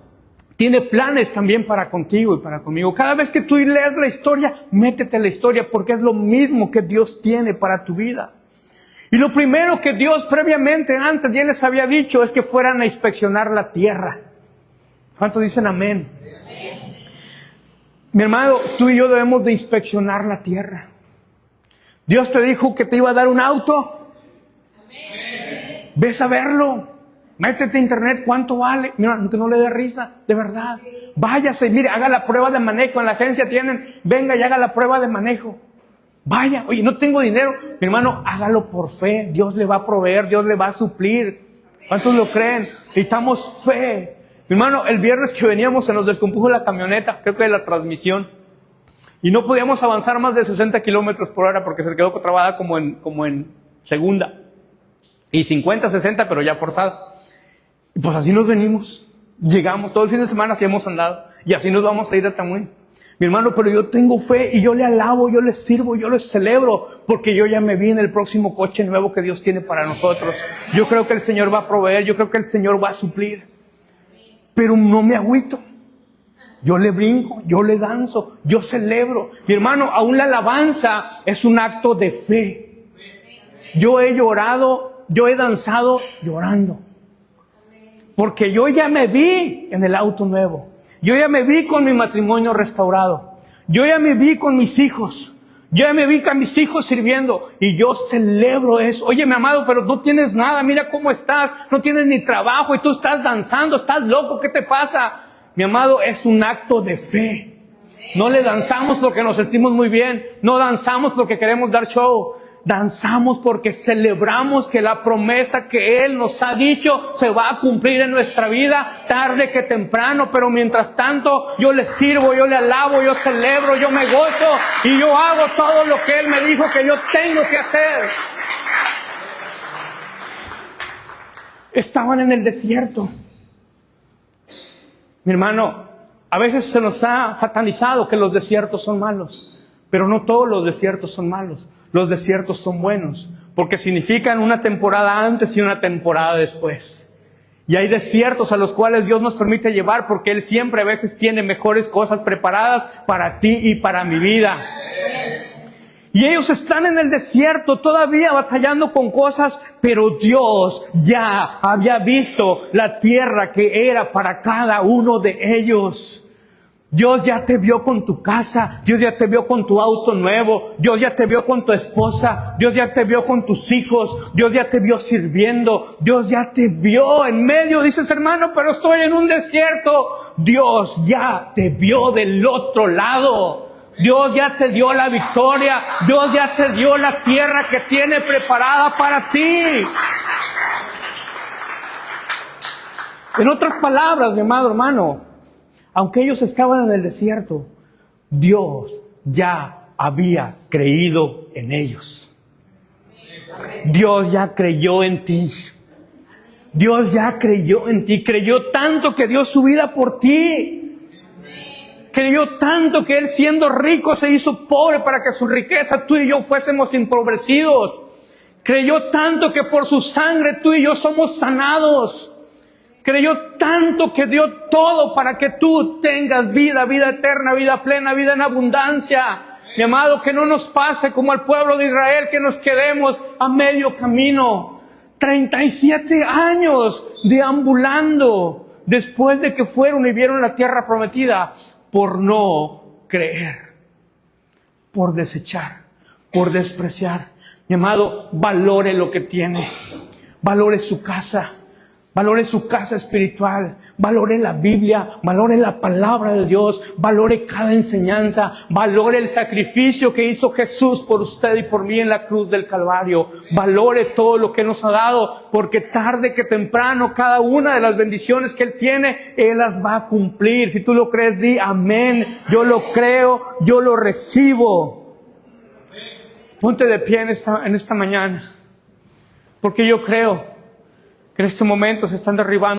tiene planes también para contigo y para conmigo. Cada vez que tú lees la historia, métete en la historia porque es lo mismo que Dios tiene para tu vida. Y lo primero que Dios previamente, antes ya les había dicho, es que fueran a inspeccionar la tierra. ¿Cuántos dicen amén? Amén. Mi hermano, tú y yo debemos de inspeccionar la tierra. Dios te dijo que te iba a dar un auto. Amén. Ves a verlo. Métete a internet, ¿cuánto vale? Mira, que no le dé risa, de verdad. Váyase, mire, haga la prueba de manejo. En la agencia tienen, venga y haga la prueba de manejo. Vaya, oye, no tengo dinero. Mi hermano, hágalo por fe. Dios le va a proveer, Dios le va a suplir. ¿Cuántos lo creen? Necesitamos fe. Mi hermano, el viernes que veníamos se nos descompuso la camioneta, creo que de la transmisión. Y no podíamos avanzar más de 60 kilómetros por hora porque se quedó trabada como en segunda. Y 50, 60, pero ya forzada. Y pues así nos venimos, llegamos, todo el fin de semana así hemos andado, y así nos vamos a ir a Tamuín. Mi hermano, pero yo tengo fe, y yo le alabo, yo le sirvo, yo le celebro, porque yo ya me vi en el próximo coche nuevo que Dios tiene para nosotros. Yo creo que el Señor va a proveer, yo creo que el Señor va a suplir. Pero no me agüito, yo le brinco, yo le danzo, yo celebro. Mi hermano, aún la alabanza es un acto de fe. Yo he llorado, yo he danzado llorando. Porque yo ya me vi en el auto nuevo. Yo ya me vi con mi matrimonio restaurado. Yo ya me vi con mis hijos. Yo ya me vi con mis hijos sirviendo. Y yo celebro eso. Oye, mi amado, pero no tienes nada. Mira cómo estás. No tienes ni trabajo y tú estás danzando. Estás loco. ¿Qué te pasa? Mi amado, es un acto de fe. No le danzamos porque nos sentimos muy bien. No danzamos porque queremos dar show. Danzamos porque celebramos que la promesa que Él nos ha dicho se va a cumplir en nuestra vida, tarde que temprano, pero mientras tanto yo le sirvo, yo le alabo, yo celebro, yo me gozo y yo hago todo lo que Él me dijo que yo tengo que hacer. Estaban en el desierto. Mi hermano, a veces se nos ha satanizado que los desiertos son malos, pero no todos los desiertos son malos. Los desiertos son buenos, porque significan una temporada antes y una temporada después. Y hay desiertos a los cuales Dios nos permite llevar, porque Él siempre a veces tiene mejores cosas preparadas para ti y para mi vida. Y ellos están en el desierto todavía batallando con cosas, pero Dios ya había visto la tierra que era para cada uno de ellos. Dios ya te vio con tu casa, Dios ya te vio con tu auto nuevo, Dios ya te vio con tu esposa, Dios ya te vio con tus hijos, Dios ya te vio sirviendo, Dios ya te vio en medio. Dices, hermano, pero estoy en un desierto. Dios ya te vio del otro lado. Dios ya te dio la victoria, Dios ya te dio la tierra que tiene preparada para ti. En otras palabras, mi amado hermano, aunque ellos estaban en el desierto, Dios ya había creído en ellos. Dios ya creyó en ti. Dios ya creyó en ti. Creyó tanto que dio su vida por ti. Creyó tanto que Él, siendo rico, se hizo pobre para que su riqueza, tú y yo, fuésemos empobrecidos. Creyó tanto que por su sangre tú y yo somos sanados. Creyó tanto que dio todo para que tú tengas vida, vida eterna, vida plena, vida en abundancia. Mi amado, que no nos pase como al pueblo de Israel, que nos quedemos a medio camino. 37 años deambulando después de que fueron y vieron la tierra prometida, por no creer, por desechar, por despreciar. Mi amado, valore lo que tiene, valore su casa. Valore su casa espiritual, valore la Biblia, valore la palabra de Dios, valore cada enseñanza, valore el sacrificio que hizo Jesús por usted y por mí en la cruz del Calvario. Valore todo lo que nos ha dado, porque tarde que temprano cada una de las bendiciones que Él tiene, Él las va a cumplir. Si tú lo crees, di amén. Yo lo creo, yo lo recibo. Ponte de pie en esta mañana, porque yo creo que en este momento se están derribando